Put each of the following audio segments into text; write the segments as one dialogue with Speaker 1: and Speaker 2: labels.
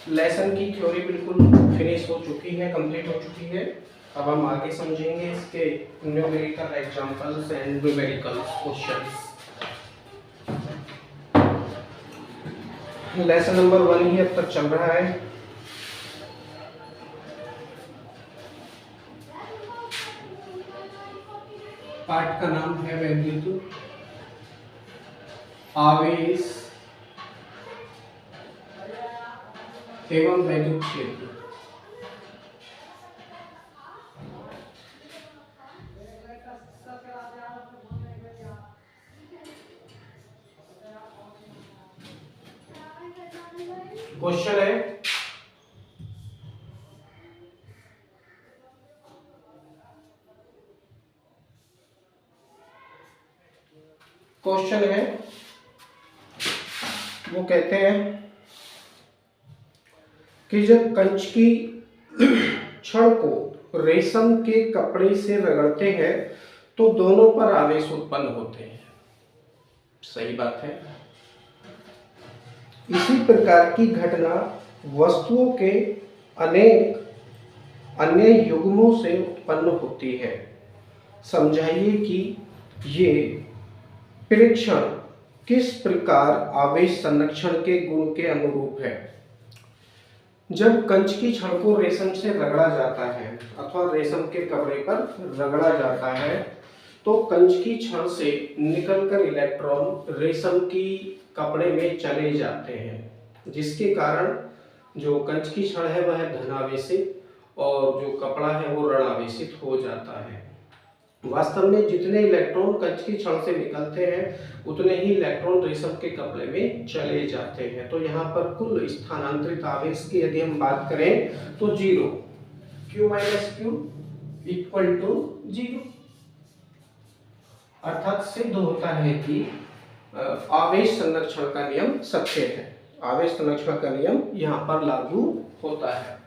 Speaker 1: Lesson की theory बिल्कुल finish हो चुकी है, कंप्लीट हो चुकी है। अब हम आगे समझेंगे इसके numerical examples and numerical questions. Lesson number 1 ही अब तक चल रहा है। पार्ट का नाम है वैद्युत आवेश एवं वैद्युत क्षेत्र। क्वेश्चन है वो कहते हैं कि जब कंच की छड़ को रेशम के कपड़े से रगड़ते हैं तो दोनों पर आवेश उत्पन्न होते हैं। सही बात है। इसी प्रकार की घटना वस्तुओं के अनेक अन्य युग्मों से उत्पन्न होती है। समझाइए कि ये परीक्षण किस प्रकार आवेश संरक्षण के गुण के अनुरूप है। जब कंच की छड़ को रेशम से रगड़ा जाता है अथवा रेशम के कपड़े पर रगड़ा जाता है तो कंच की छड़ से निकलकर इलेक्ट्रॉन रेशम की कपड़े में चले जाते हैं, जिसके कारण जो कंच की छड़ है वह धनावेशित और जो कपड़ा है वो ऋणावेशित हो जाता है। वास्तव में जितने इलेक्ट्रॉन कंच की छड़ से निकलते हैं उतने ही इलेक्ट्रॉन रेशम के कपड़े में चले जाते हैं। तो यहाँ पर कुल स्थानांतरित आवेश की यदि हम बात करें तो 0, Q minus Q equal to 0। अर्थात सिद्ध होता है कि आवेश संरक्षण का नियम सत्य है। आवेश संरक्षण का नियम यहाँ पर लागू होता है।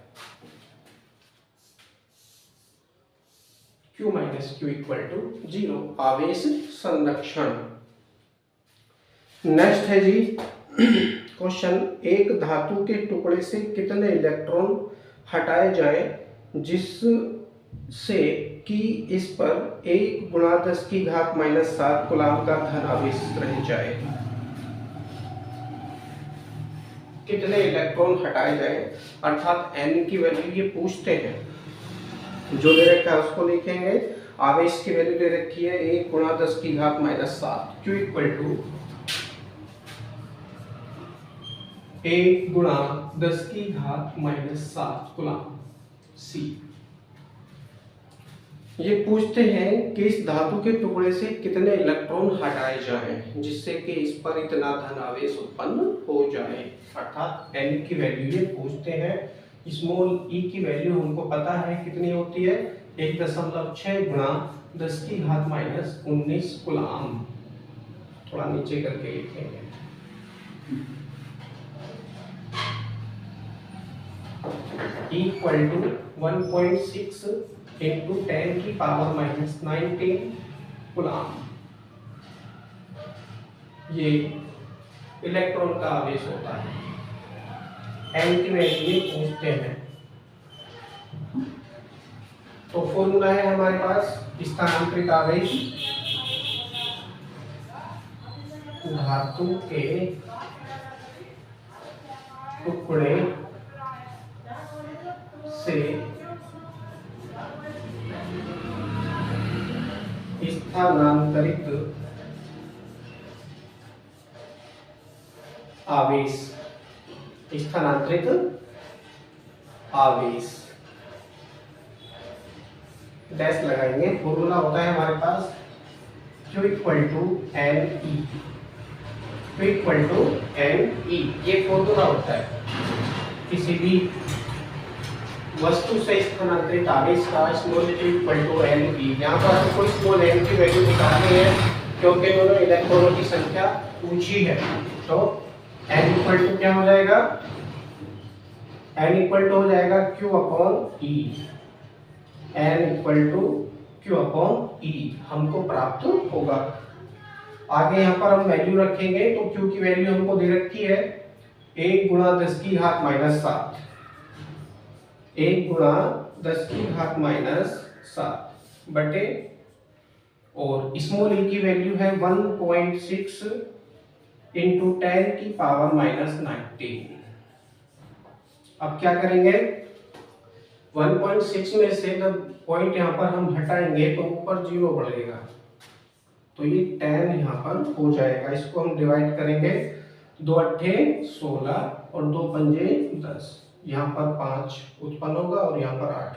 Speaker 1: Q minus Q equal to 0 आवेश संरक्षण। नेक्स्ट है जी क्वेश्चन, एक धातु के टुकड़े से कितने इलेक्ट्रॉन हटाए जाएं जिससे कि इस पर 1 गुणा 10 की घात माइनस 7 कूलाम का धन आवेश रह जाए। कितने इलेक्ट्रॉन हटाए जाएं, अर्थात n की वैल्यू ये पूछते हैं। जो दे रखा है उसको लिखेंगे। आवेश की वैल्यू दे रखी है 1 गुणा 10 की घात माइनस 7, Q इक्वल टू 1 गुणा 10 की घात माइनस 7 कूलाम C। ये पूछते हैं कि इस धातु के टुकड़े से कितने इलेक्ट्रॉन हटाए जाएं जिससे कि इस पर इतना धन आवेश उत्पन्न हो जाए। अर्थात n की वैल्यू ये पूछते हैं। स्मॉल e की वैल्यू हमको पता है कितनी होती है, 1.6 गुणा 10 की घात माइनस 19 कूलाम। थोड़ा नीचे करके लिखेंगे। इक्वल टू 1.6 इंटू 10 की पावर माइनस 19 कूलाम। ये इलेक्ट्रॉन का आवेश होता है। n की वैल्यू पूछते हैं। तो फॉर्मूला है हमारे पास स्थानांतरित आवेश धातु के टुकड़े से स्थानांतरित आवेश। स्थानांतरित आवेश डैश लगाएंगे। फॉर्मूला होता है हमारे पास Q equal to N E. Q equal to N E ये फॉर्मूला होता है किसी भी वस्तु से स्थानांतरित आवेश का। Small Q equal to N E. यहाँ पर हमको स्मॉल एन की वैल्यू निकालनी है क्योंकि दोनों इलेक्ट्रॉनों की संख्या ऊंची है। तो n इक्वल टू क्या हो जाएगा, n इक्वल टू हो जाएगा Q upon E। n equal to Q upon E हमको प्राप्त होगा। आगे यहाँ पर हम वैल्यू रखेंगे तो Q की वैल्यू हमको दे रखी है 1 गुणा 10 की घात माइनस 7, 1 गुणा 10 की घात माइनस 7 बटे, और स्मॉल e की वैल्यू है 1.6 इंटू 10 की पावर माइनस 19। अब क्या करेंगे, 1.6 में से जब पॉइंट यहाँ पर हम हटाएंगे तो ऊपर 0 बढ़ेगा, तो ये 10 यहाँ पर हो जाएगा। इसको हम डिवाइड करेंगे, 2 अट्ठे 16 और 2 पंजे 10, यहाँ पर 5 उत्पन्न होगा और यहाँ पर 8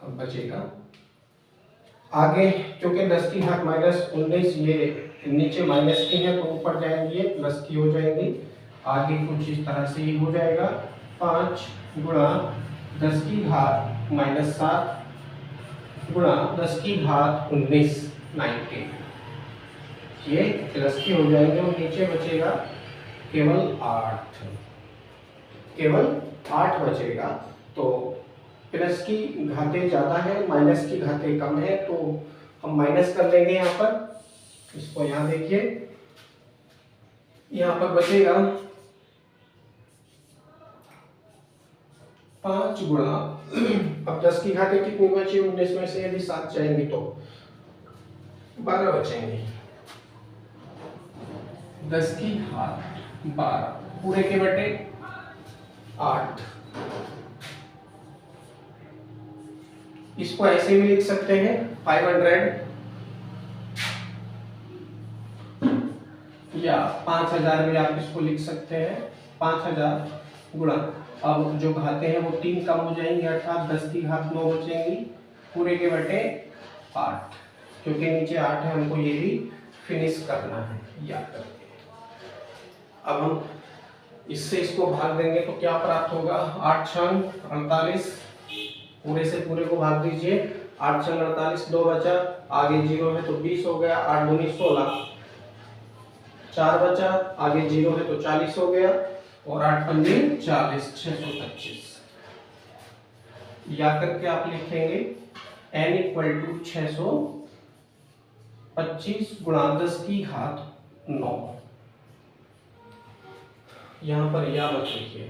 Speaker 1: अब बचेगा। आगे क्योंकि 10 की घात माइनस 19 ये नीचे माइनस की है तो ऊपर जाएंगे प्लस की हो जाएंगी। आगे कुछ इस तरह से ही हो जाएगा, 5 गुणा 10 की घात माइनस 7 गुणा 10 की घात 19 19, ये प्लस की हो जाएंगे और नीचे बचेगा केवल 8, केवल 8 बचेगा। तो प्लस की घातें ज़्यादा है, माइनस की घातें कम है, तो हम माइनस कर लेंगे यहाँ पर। इसको यहाँ देखिए, यहाँ पर बचेगा 5 गुणा, अब 10 की घातें कितनी बची, 19 में से यदि 7 जाएंगी तो 12 बचेंगे। 10 की घात 12 पूरे के बटे 8। इसको ऐसे भी लिख सकते हैं 500 या 5000 भी आप इसको लिख सकते हैं, 5000 गुणा, अब जो घातें हैं वो 3 कम हो जाएंगी, अर्थात 10 की घात 9 बचेंगी पूरे के बटे 8, क्योंकि नीचे 8 है, हमको ये भी फिनिश करना है याद करके। अब हम इससे इसको भाग देंगे तो क्या प्राप्त होगा, 8 छंग 48, पूरे से पूरे को भाग दीजिए, 8 छंग 48, 2 बचा, आगे 0 है तो 20 हो गया, 8 दूनी 16, 4 बचा, आगे 0 है तो 40 हो गया, और 8 पंजे 40, 625। या करके आप लिखेंगे n = 625 गुणा 10 की घात 9। यहाँ पर या मत लिखिए,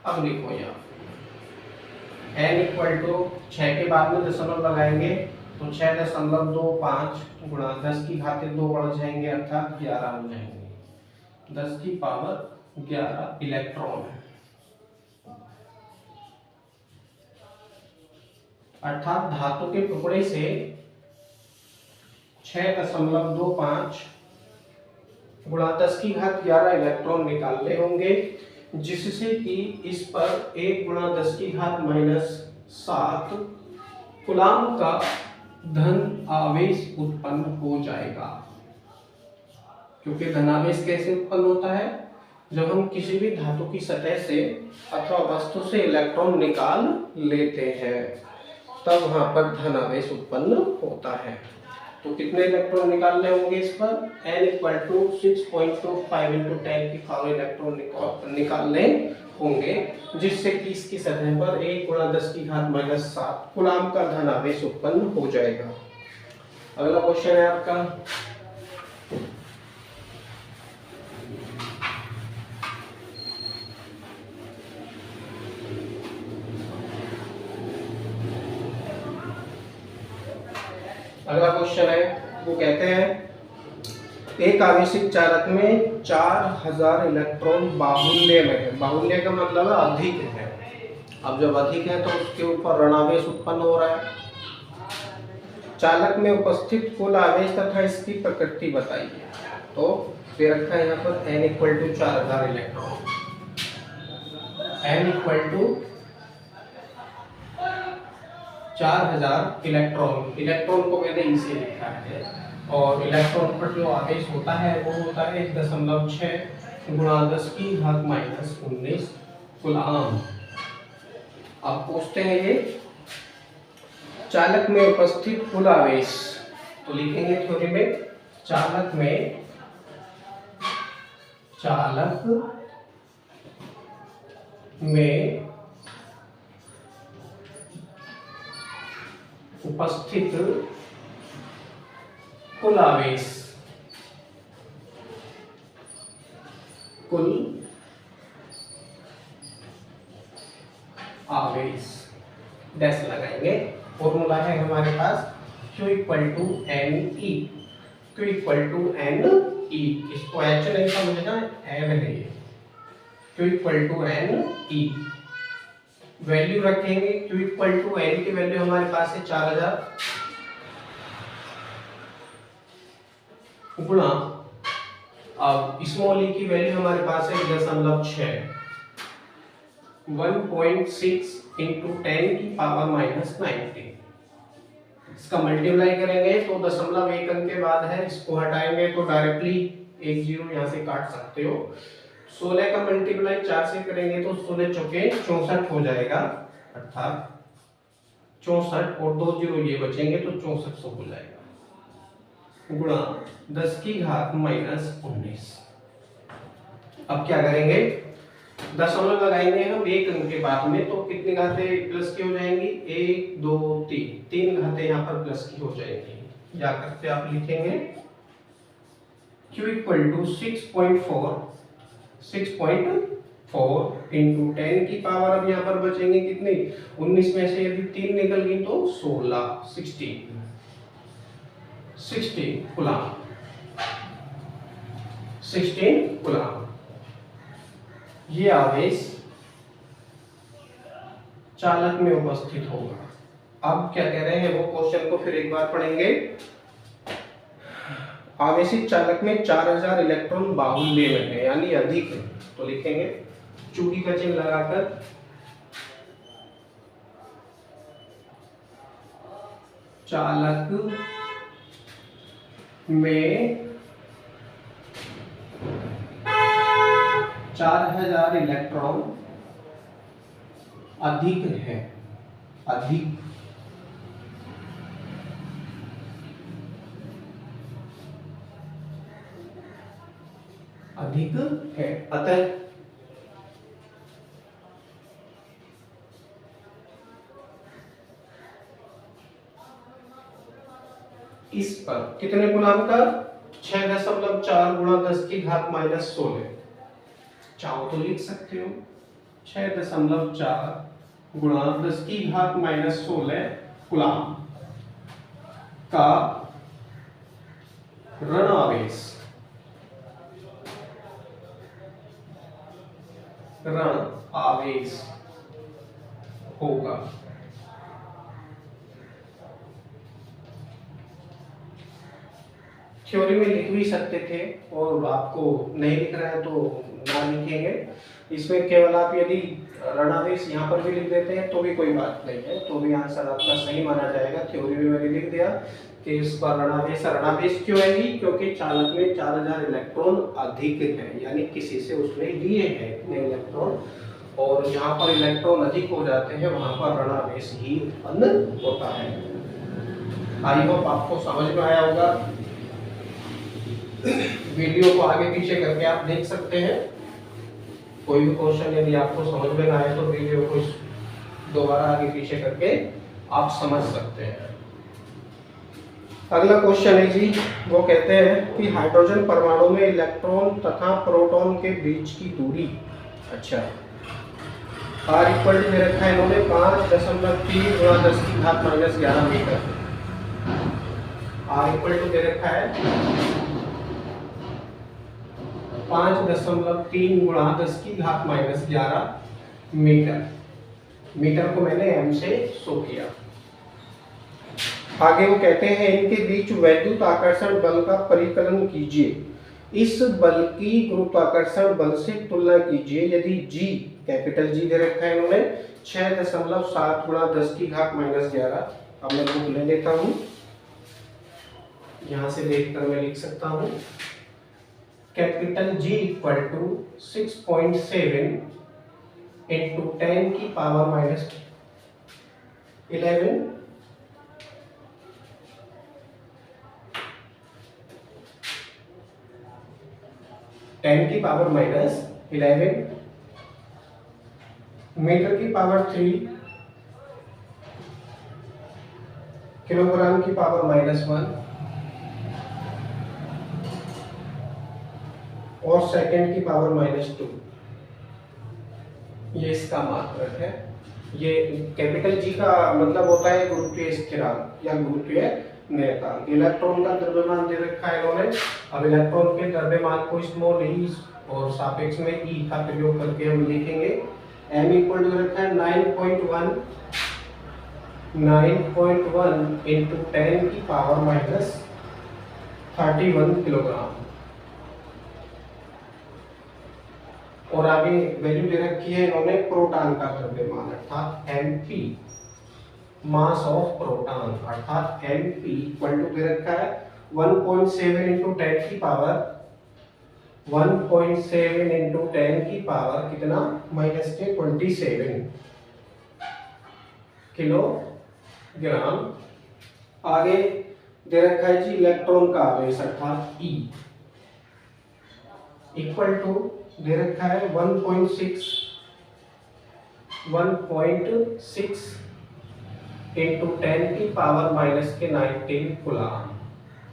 Speaker 1: अब लिखो या n = 6 के बाद में दशमलव लगाएंगे तो 6.25 गुणा 10 की घातें 2 बढ़ जाएंगे, अर्थात 11 हो जाएंगे, 10 की पावर 11 इलेक्ट्रॉन है, अर्थात धातु के टुकड़े से 6.25 गुणा 10 की घात 11 इलेक्ट्रॉन निकालने होंगे, जिससे कि इस पर 1 गुणा 10 की घात माइनस 7 कूलाम का धन आवेश उत्पन्न हो जाएगा। क्योंकि धनावेश कैसे उत्पन्न होता है, जब हम किसी भी धातु की सतह से अथवा वस्तु से इलेक्ट्रॉन निकाल लेते हैं तब वहां पर धनावेश उत्पन्न होता है। तो कितने इलेक्ट्रॉन निकालने होंगे इस पर, n = 6.25 × 10 की पावर इलेक्ट्रॉन निकालने होंगे, जिससे कि इसकी सतह पर 1 गुणा 10 की घात माइनस 7 कूलाम का धनावेश उत्पन्न हो जाएगा। अगला क्वेश्चन है आपका, अगला क्वेश्चन है, वो कहते हैं एक आवेशित चालक में 4000 इलेक्ट्रॉन बाहुल्य में है, बाहुल्य का मतलब है अधिक है। अब जब अधिक है तो उसके ऊपर ऋणावेश उत्पन्न हो रहा है। चालक में उपस्थित कुल आवेश तथा इसकी प्रकृति बताइए। तो दे रखा है यहाँ पर n = 4000 electron, n = 4000 electron, electron को मैंने इसे लिखा है, और इलेक्ट्रॉन पर जो आवेश होता है वो होता है 1.6 गुणा 10 की घात माइनस 19 कूलाम। अब पूछते हैं ये चालक में उपस्थित कुल आवेश, तो लिखेंगे थ्योरी में, चालक में उपस्थित कुल आवेश, कुल आवेश, डैश लगाएंगे। फॉर्मूला है हमारे पास Q equal to N E, Q equal to N E, इसको एच नहीं समझना, एन है ये, Q equal to N E. Value रखेंगे, Q इक्वल टू एन की वैल्यू हमारे पास है 4000 गुणा, अब स्मॉल ई की वैल्यू हमारे पास है 0.6, 1.6 इंटू 10 की पावर माइनस 90। इसका मल्टीप्लाई करेंगे तो 0.1 अंक के बाद है, इसको हटाएंगे तो डायरेक्टली एक जीरो यहाँ से काट सकते हो। 16 का मल्टीप्लाई 4 से करेंगे तो 16 चौके 64 हो जाएगा, अर्थात 64, और 2 जीरो ये बचेंगे तो 6400 हो जाएगा, गुणा 10 की घात माइनस 19। अब क्या करेंगे, दशमलव लगाएंगे हम एक अंक के बाद में, तो कितनी घातें प्लस की हो जाएंगी, 1 2 3, 3 घातें यहाँ पर प्लस की हो जाएंगी। या करते आप लिखेंगे Q इक्वल टू 6.4 इंटू 10 की पावर, अब यहाँ पर बचेंगे कितने, 19 में से यदि 3 निकल गई तो 16 कूलाम, 16 कूलाम। ये आवेश चालक में उपस्थित होगा। अब क्या कह रहे हैं वो क्वेश्चन को फिर एक बार पढ़ेंगे। आवेशित चालक में 4000 इलेक्ट्रॉन बाहुल्य में है, यानी अधिक है, तो लिखेंगे चूड़ी का चिन्ह लगाकर चालक में 4000 इलेक्ट्रॉन अधिक है, अधिक है, अतः इस पर कितने गुणांक का, 6.4 गुणा 10 की घात माइनस 16, चाहो तो लिख सकते हो 6.4 गुणा 10 की घात माइनस 16 कूलाम का ऋण आवेश, ऋण आवेश होगा। थ्योरी में लिख भी सकते थे, और आपको नहीं लिख रहा है तो ना लिखेंगे। इसमें केवल आप यदि ऋणावेश यहाँ पर भी लिख देते हैं तो भी कोई बात नहीं है, तो भी आंसर आपका सही माना जाएगा। थ्योरी में मैंने लिख दिया कि इस पर ऋणावेश क्यों है जी, क्योंकि चालक में 4000 इलेक्ट्रॉन अधिक है, यानी किसी से उसने लिए हैं इतने इलेक्ट्रॉन, और जहाँ पर इलेक्ट्रॉन अधिक हो जाते हैं वहाँ पर ऋणावेश ही उत्पन्न होता है। आई होप आपको समझ में आया होगा। वीडियो को आगे पीछे करके आप देख सकते हैं। कोई भी क्वेश्चन यदि आपको समझ में ना आए तो वीडियो को दोबारा आगे पीछे करके आप समझ सकते हैं। अगला क्वेश्चन है जी, वो कहते हैं कि हाइड्रोजन परमाणु में इलेक्ट्रॉन तथा प्रोटॉन के बीच की दूरी, अच्छा R इक्वल टू दे रखा है इन्होंने 5.3 गुणा 10 की घात minus 11 metre. R equal to दे रखा है 5.3 गुणा 10 की घात माइनस 11 मीटर। मीटर को मैंने m से शो किया। आगे वो कहते हैं इनके बीच वैद्युत आकर्षण बल का परिकलन कीजिए। इस बल की गुरुत्वाकर्षण बल से तुलना कीजिए यदि G, कैपिटल G दे रखा है इन्होंने 6.7 गुणा 10 की घात माइनस 11। अब मैं बुक ले लेता हूँ, यहाँ से देखकर मैं लिख सकता हूँ capital G equal to 6.7 into 10 की पावर माइनस 11 10 की पावर माइनस 11 मीटर की पावर 3 किलोग्राम की पावर माइनस 1 और सेकंड की पावर माइनस 2। ये इसका मात्रक है। ये कैपिटल जी का मतलब होता है गुरुत्वीय स्थिरांक या गुरुत्वीय नियतांक। इलेक्ट्रॉन का द्रव्यमान दे रखा है इन्होंने। अब इलेक्ट्रॉन के द्रव्यमान को स्मॉल ई और सापेक्ष में ई का प्रयोग करके हम लिखेंगे। m इक्वल टू रखा है 9.1 into 10 की पावर माइनस 31 किलोग्राम। और आगे वैल्यू दे रखी है इन्होंने प्रोटॉन का द्रव्यमान अर्थात mp, मास ऑफ प्रोटॉन अर्थात mp इक्वल टू दे रखा है 1.7 into 10 की पावर 1.7 into 10 की पावर कितना माइनस के 27 किलोग्राम। आगे दे रखा है जी इलेक्ट्रॉन का आवेश अर्थात E इक्वल टू दे रखा है 1.6 into 10 की पावर माइनस के 19 कूलाम।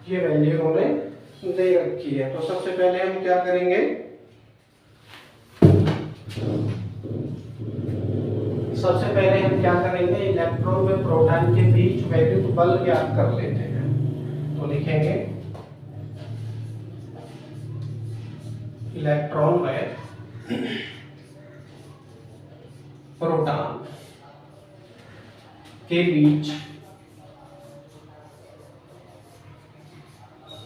Speaker 1: ये वैल्यू उन्होंने दे रखी है। तो सबसे पहले हम क्या करेंगे, इलेक्ट्रॉन व प्रोटॉन के बीच वैद्युत बल ज्ञात कर लेते हैं। तो लिखेंगे इलेक्ट्रॉन व प्रोटॉन के बीच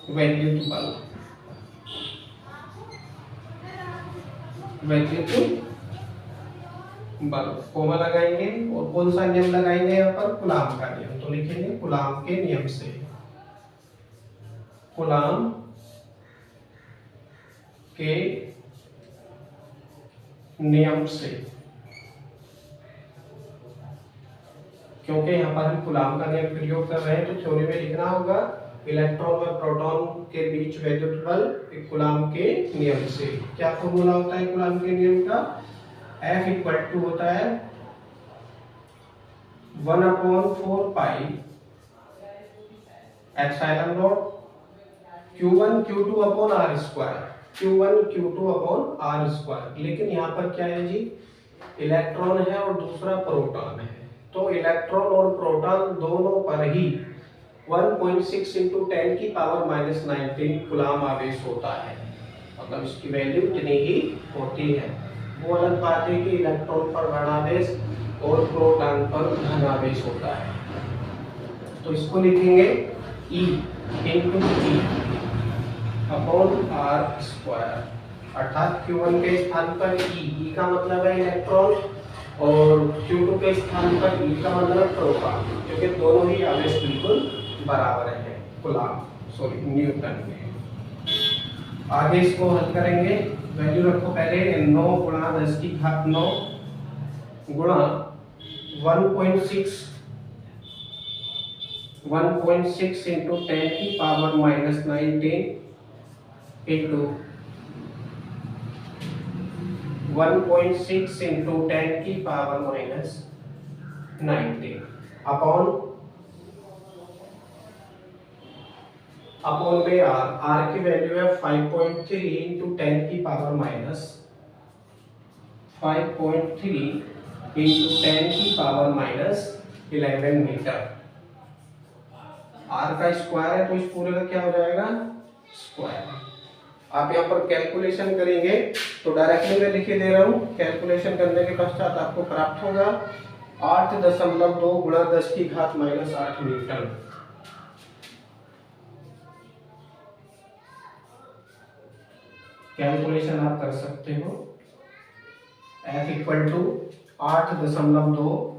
Speaker 1: वैद्युत बल कोमा लगाएंगे और कौन सा नियम लगाएंगे यहाँ पर, कूलाम का नियम। तो लिखेंगे कूलाम के नियम से, कूलाम के नियम से, क्योंकि यहाँ पर हम कूलाम का नियम प्रयोग कर रहे हैं तो थ्योरी में लिखना होगा इलेक्ट्रॉन व प्रोटॉन के बीच वैद्युत बल कूलाम के नियम से। क्या फॉर्मूला होता है कूलाम के नियम का, F इक्वल टू होता है 1/4 pi epsilon not Q1 Q2 upon R square, Q1 Q2 upon R square. लेकिन यहाँ पर क्या है जी, इलेक्ट्रॉन है और दूसरा प्रोटॉन है, तो इलेक्ट्रॉन और प्रोटॉन दोनों पर ही 1.6 into 10 की पावर माइनस 19 कूलाम आवेश होता है, मतलब इसकी वैल्यू इतनी ही होती है। वो अलग बात है कि इलेक्ट्रॉन पर ऋणावेश और प्रोटॉन पर धनावेश होता है। तो इसको लिखेंगे E into E upon R square अर्थात Q1 के स्थान पर E का मतलब है इलेक्ट्रॉन और Q2 के स्थान पर E का मतलब है प्रोटॉन, क्योंकि दोनों ही आवेश बिल्कुल बराबर है न्यूटन में। आगे इसको हल करेंगे, वैल्यू रखो पहले 9 गुणा 10 की घात 9 गुणा 1.6 into 10 की पावर माइनस 19 इंटू 1.6 into 10 की पावर माइनस 19 अपॉन में R की वैल्यू है 5.3 into 10 की पावर माइनस 5.3 into 10 की पावर माइनस 11 मीटर। R का स्क्वायर है तो इस पूरे का क्या हो जाएगा, स्क्वायर। आप यहाँ पर कैलकुलेशन करेंगे तो डायरेक्टली मैं लिखे दे रहा हूँ, कैलकुलेशन करने के पश्चात आपको प्राप्त होगा 8.2 गुणा 10 की घात माइनस 8 न्यूटन। कैलकुलेशन आप कर सकते हो। F इक्वल टू 8.2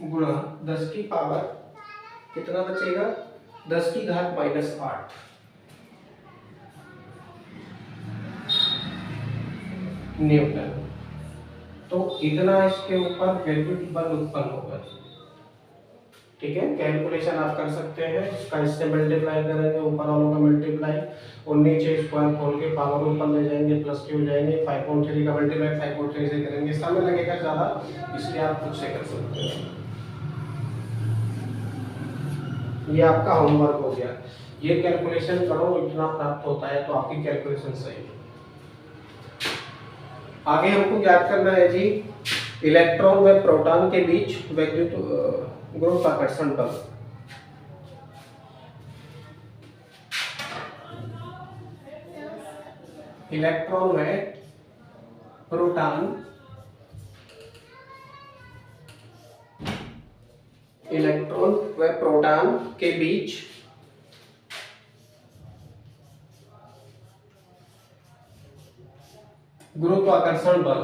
Speaker 1: गुणा 10 की पावर कितना बचेगा, 10 की घात माइनस 8 न्यूटन। तो इतना इसके ऊपर वैद्युत बल उत्पन्न होगा। ठीक है, कैलकुलेशन आप कर सकते हैं। इसका इससे मल्टीप्लाई करेंगे, ऊपर वालों का मल्टीप्लाई और नीचे स्क्वायर खोल के पावर ऊपर ले जाएंगे, प्लस के हो जाएंगे। 5.3 का मल्टीप्लाई 5.3 से करेंगे, समय लगेगा ज़्यादा, इसलिए आप खुद से कर सकते हैं। ये आपका होमवर्क हो गया, ये कैलकुलेशन करो, इतना प्राप्त होता है तो आपकी कैलकुलेशन सही है। आगे हमको ज्ञात करना है जी इलेक्ट्रॉन व प्रोटॉन के बीच वैद्युत गुरुत्वाकर्षण बल। इलेक्ट्रॉन व प्रोटॉन, इलेक्ट्रॉन व प्रोटॉन के बीच गुरुत्वाकर्षण बल।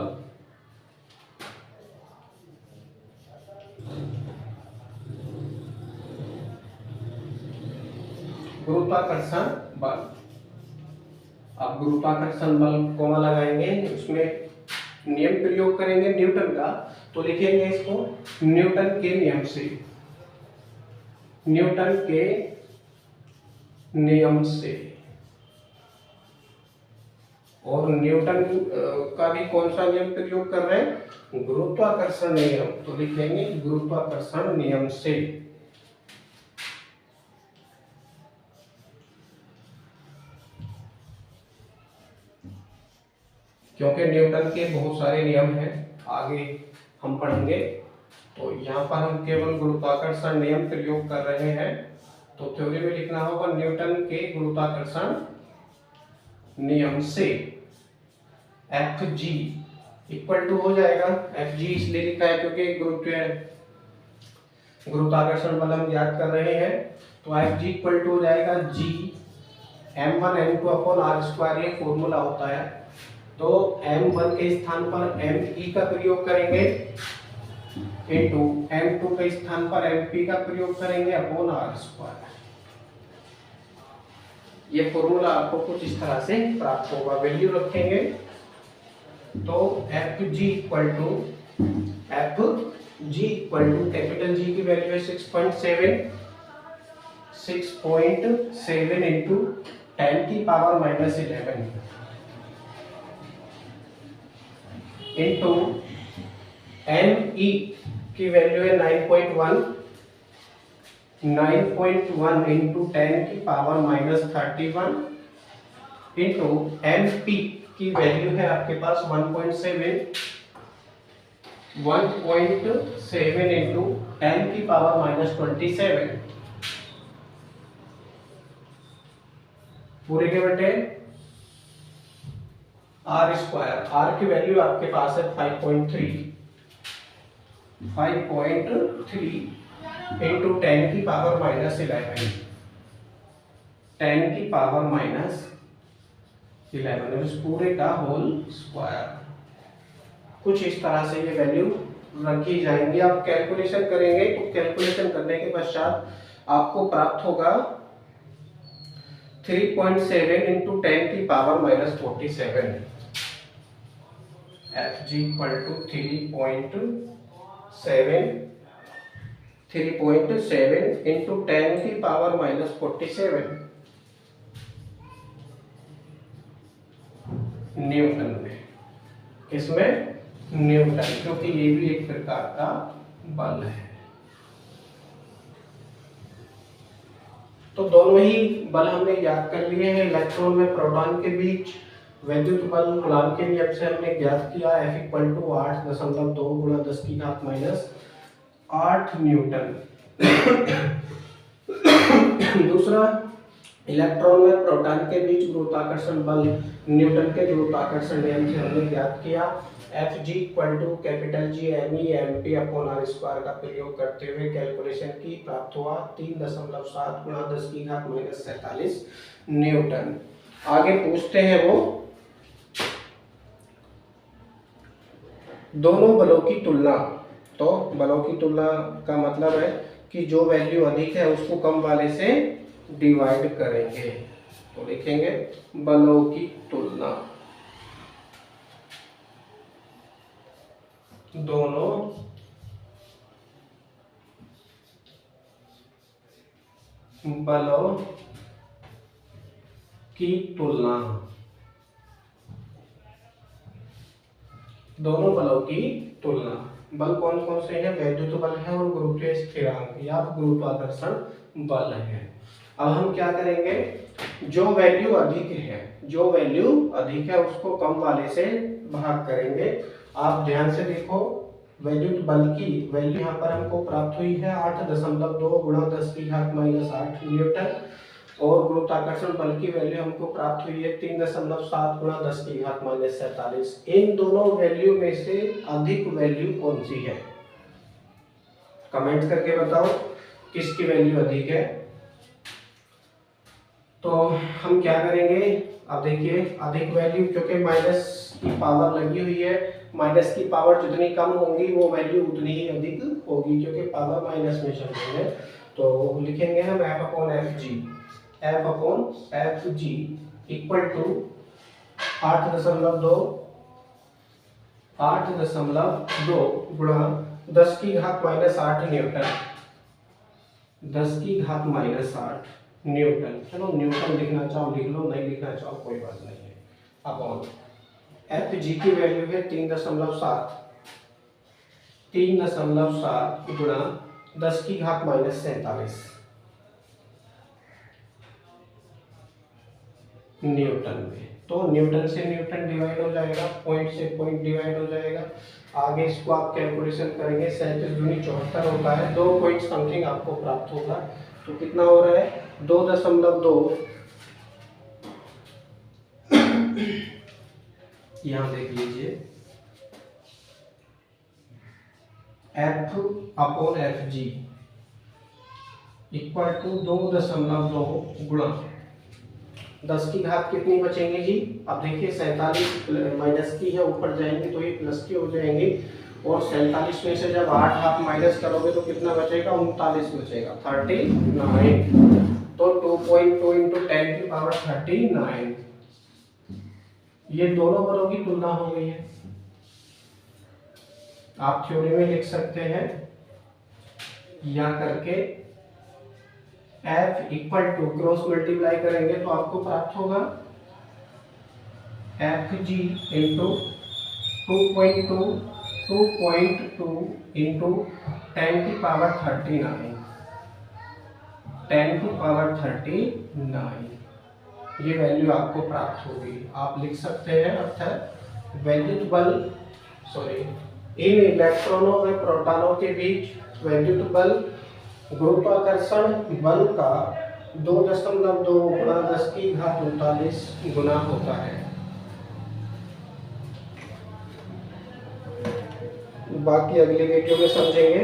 Speaker 1: गुरुत्वाकर्षण बल, अब गुरुत्वाकर्षण बल कोमा लगाएंगे, उसमें नियम प्रयोग करेंगे न्यूटन का, तो लिखेंगे इसको न्यूटन के नियम से, न्यूटन के नियम से। और न्यूटन का भी कौन सा नियम प्रयोग कर रहे हैं, गुरुत्वाकर्षण नियम, तो लिखेंगे गुरुत्वाकर्षण नियम से। क्योंकि न्यूटन के बहुत सारे नियम हैं, आगे हम पढ़ेंगे, तो यहाँ पर हम केवल गुरुत्वाकर्षण नियम प्रयोग कर रहे हैं। तो थ्योरी में लिखना होगा न्यूटन के गुरुत्वाकर्षण नियम से एफ जी इक्वल टू हो जाएगा, एफ जी इसलिए लिखा है क्योंकि गुरुत्वाकर्षण बल हम ज्ञात कर रहे हैं, तो एफ जी इक्वल टू हो जाएगा G m1 m2 upon R square, ये फॉर्मूला होता है। तो m1 के स्थान पर me का प्रयोग करेंगे इनटू m2 के स्थान पर mp का प्रयोग करेंगे अपॉन आर स्क्वायर। ये फॉर्मूला आपको कुछ इस तरह से प्राप्त होगा, वैल्यू रखेंगे तो F G equal to capital G की वैल्यू है 6.7 इंटू 10 की power minus 11 into M E की वैल्यू है 9.1 इंटू 10 की power minus 31 into M P की वैल्यू है आपके पास 1.7 इंटू 10 की पावर माइनस 27 पूरे के बटे आर स्क्वायर। आर की वैल्यू आपके पास है 5.3 इंटू 10 की पावर माइनस 11 10 की पावर माइनस 11 इस पूरे का होल स्क्वायर। कुछ इस तरह से ये वैल्यू रखी जाएंगी। आप कैलकुलेशन करेंगे तो कैलकुलेशन करने के पश्चात आपको प्राप्त होगा 3.7 इंटू 10 की power minus 47 F G equal to 3.7 into 10 की पावर माइनस 47 न्यूटन में। किसमें? न्यूटन, क्योंकि ये भी एक प्रकार का बल है। तो दोनों ही बल हमने याद कर लिए हैं। इलेक्ट्रॉन में प्रोटॉन के बीच वैद्युत बल कूलॉम के नियम से हमने ज्ञात किया F इक्वल टू 8.2 गुणा 10 की घात माइनस 8 न्यूटन। दूसरा, इलेक्ट्रॉन में प्रोटॉन के बीच गुरुत्वाकर्षण बल न्यूटन के गुरुत्वाकर्षण नियम से हमने ज्ञात किया F G equal to capital G M E M P upon R square का प्रयोग करते हुए कैलकुलेशन की प्राप्त हुआ 3.7 गुणा 10 की घात माइनस 47 न्यूटन। आगे पूछते हैं वो दोनों बलों की तुलना। तो बलों की तुलना का मतलब है कि जो वैल्यू अधिक है उसको कम वाले से डिवाइड करेंगे। तो लिखेंगे बलों की तुलना, दोनों बलों की तुलना, दोनों बलों की तुलना। बल कौन कौन से हैं? वैद्युत बल है और गुरुत्वीय स्थिरांक या गुरुत्वाकर्षण बल है। अब हम क्या करेंगे, जो वैल्यू अधिक है उसको कम वाले से भाग करेंगे। आप ध्यान से देखो, वैद्युत बल की वैल्यू यहाँ पर हमको प्राप्त हुई है 8.2 गुणा 10⁻⁻8 न्यूटन, और गुरुत्वाकर्षण बल की वैल्यू हमको प्राप्त हुई है 3.7 गुणा 10⁻47। इन दोनों वैल्यू में से अधिक वैल्यू कौन सी है? कमेंट करके बताओ किसकी वैल्यू अधिक है। तो हम क्या करेंगे, अब देखिए अधिक वैल्यू, क्योंकि माइनस की पावर लगी हुई है, माइनस की पावर जितनी कम होगी वो वैल्यू उतनी ही अधिक होगी, क्योंकि पावर माइनस में चल रही है। तो लिखेंगे हम F upon F G equal to 8.2 गुणा 10⁻⁻8 न्यूटन, 10⁻⁻8 न्यूटन। चलो न्यूटन लिखना चाहो लिख लो, नहीं लिखना चाहो कोई बात नहीं है। अपॉन एफ जी की वैल्यू है 3.7 गुणा 10⁻⁻47 न्यूटन में। तो न्यूटन से न्यूटन डिवाइड हो जाएगा, पॉइंट से पॉइंट डिवाइड हो जाएगा। आगे इसको आप कैलकुलेशन करेंगे, 37 दूनी 74 होता है, 2 पॉइंट समथिंग आपको प्राप्त होगा। तो कितना हो रहा है 2.2, यहाँ देख लीजिए F upon F G equal to 2.2 गुणा 10 की घात कितनी बचेंगे जी? अब देखिए 47 माइनस की है, ऊपर जाएंगे तो ये प्लस की हो जाएंगे, और 47 में से जब 8 आप माइनस करोगे तो कितना बचेगा? 39 बचेगा, 39। तो 2.2 इंटू 10 की पावर 39, ये दोनों बलों की तुलना हो गई है। आप थ्योरी में लिख सकते हैं या करके F equal to cross multiply करेंगे तो आपको प्राप्त होगा एफ जी इंटू 2.2 इंटू 10 की पावर 39, 10 की पावर 39, ये वैल्यू आपको प्राप्त होगी। आप लिख सकते हैं अर्थात वैद्युत बल इन इलेक्ट्रॉनों व प्रोटॉनों के बीच वैद्युत बल गुरुत्वाकर्षण बल का 2.2 गुणा 10⁻39 गुना होता है। बाकी अगले वीडियो में समझेंगे।